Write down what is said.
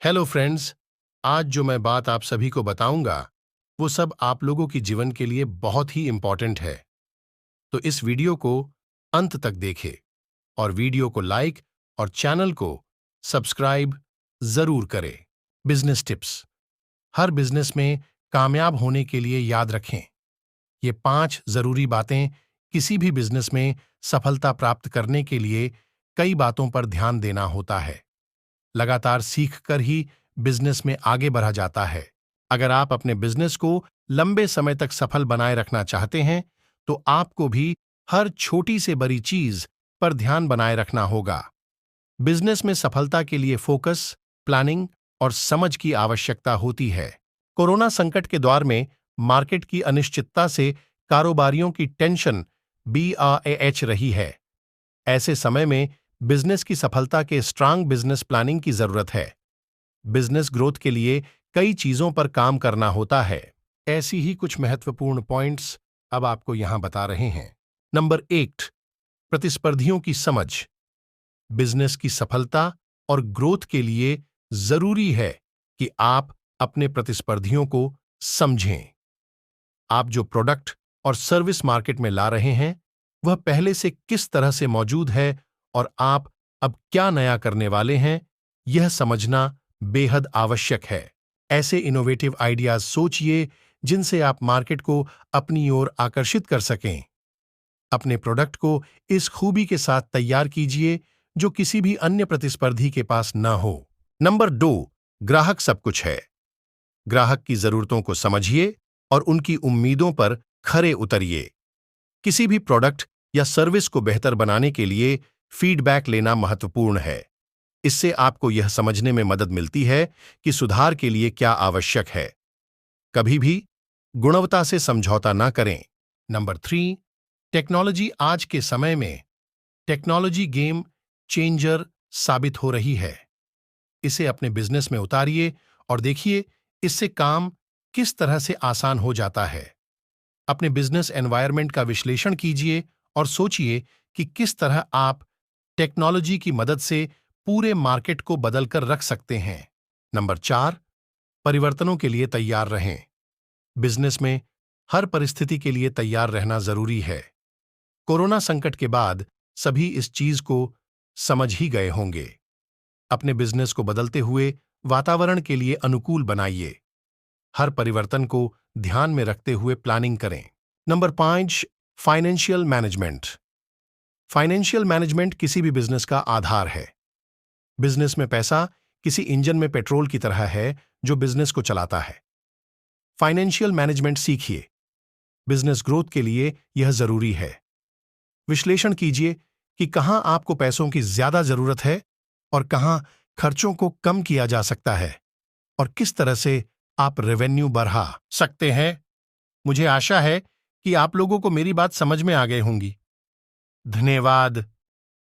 Hello friends. आज जो मैं बात आप सभी को बताऊंगा वो सब आप लोगों की जीवन के लिए बहुत ही इंपॉर्टेंट है। तो इस वीडियो को अंत तक देखें और वीडियो को लाइक और चैनल को सब्सक्राइब जरूर करें। Business tips. हर बिजनेस में कामयाब होने के लिए याद रखें, ये 5 जरूरी बातें किसी भी बिजनेस में सफलता प्राप्त करने के लिए कई बातों पर ध्यान देना होता है। लगातार सीखकर ही बिजनेस में आगे बढ़ा जाता है। अगर आप अपने बिजनेस को लंबे समय तक सफल बनाए रखना चाहते हैं, तो आपको भी हर छोटी से बड़ी चीज पर ध्यान बनाए रखना होगा। बिजनेस में सफलता के लिए फोकस, प्लानिंग और समझ की आवश्यकता होती है। कोरोना संकट के दौर में मार्केट की अनिश्चितता से कारोबारियों की टेंशन BRAH रही है। ऐसे समय में बिजनेस की सफलता के स्ट्रांग बिजनेस प्लानिंग की जरूरत है। बिजनेस ग्रोथ के लिए कई चीजों पर काम करना होता है। ऐसी ही कुछ महत्वपूर्ण पॉइंट्स अब आपको यहां बता रहे हैं। नंबर 8, प्रतिस्पर्धियों की समझ। बिजनेस की सफलता और ग्रोथ के लिए जरूरी है कि आप अपने प्रतिस्पर्धियों को समझें। आप जो प्रोडक्ट और सर्विस मार्केट में ला रहे हैं, वह पहले से किस तरह से मौजूद है और आप अब क्या नया करने वाले हैं, यह समझना बेहद आवश्यक है। ऐसे इनोवेटिव आइडियाज सोचिए जिनसे आप मार्केट को अपनी ओर आकर्षित कर सकें। अपने प्रोडक्ट को इस खूबी के साथ तैयार कीजिए जो किसी भी अन्य प्रतिस्पर्धी के पास न हो। नंबर 2, ग्राहक सब कुछ है। ग्राहक की जरूरतों को समझिए और उनकी उम्मीदों पर खरे उतरिए। किसी भी प्रोडक्ट या सर्विस को बेहतर बनाने के लिए फीडबैक लेना महत्वपूर्ण है। इससे आपको यह समझने में मदद मिलती है कि सुधार के लिए क्या आवश्यक है। कभी भी गुणवत्ता से समझौता न करें। Number 3, technology. आज के समय में टेक्नोलॉजी गेम चेंजर साबित हो रही है। इसे अपने बिजनेस में उतारिए और देखिए इससे काम किस तरह से आसान हो जाता है। अपने बिजनेस एनवायरनमेंट का विश्लेषण कीजिए और सोचिए कि किस तरह आप टेक्नोलॉजी की मदद से पूरे मार्केट को बदलकर रख सकते हैं। नंबर 4, परिवर्तनों के लिए तैयार रहें। बिजनेस में हर परिस्थिति के लिए तैयार रहना जरूरी है। कोरोना संकट के बाद सभी इस चीज को समझ ही गए होंगे। अपने बिजनेस को बदलते हुए वातावरण के लिए अनुकूल बनाइए। हर परिवर्तन को ध्यान में रखते हुए प्लानिंग करें। Number 5, financial management. Financial management किसी भी बिजनेस का आधार है। बिजनेस में पैसा किसी इंजन में पेट्रोल की तरह है जो बिजनेस को चलाता है। फाइनेंशियल मैनेजमेंट सीखिए। बिजनेस ग्रोथ के लिए यह जरूरी है। विश्लेषण कीजिए कि कहां आपको पैसों की ज्यादा जरूरत है और कहां खर्चों को कम किया जा सकता है और किस तरह से आप रेवेन्यू बढ़ा सकते हैं। मुझे आशा है कि आप लोगों को मेरी बात समझ में आ गई होंगी। धन्यवाद।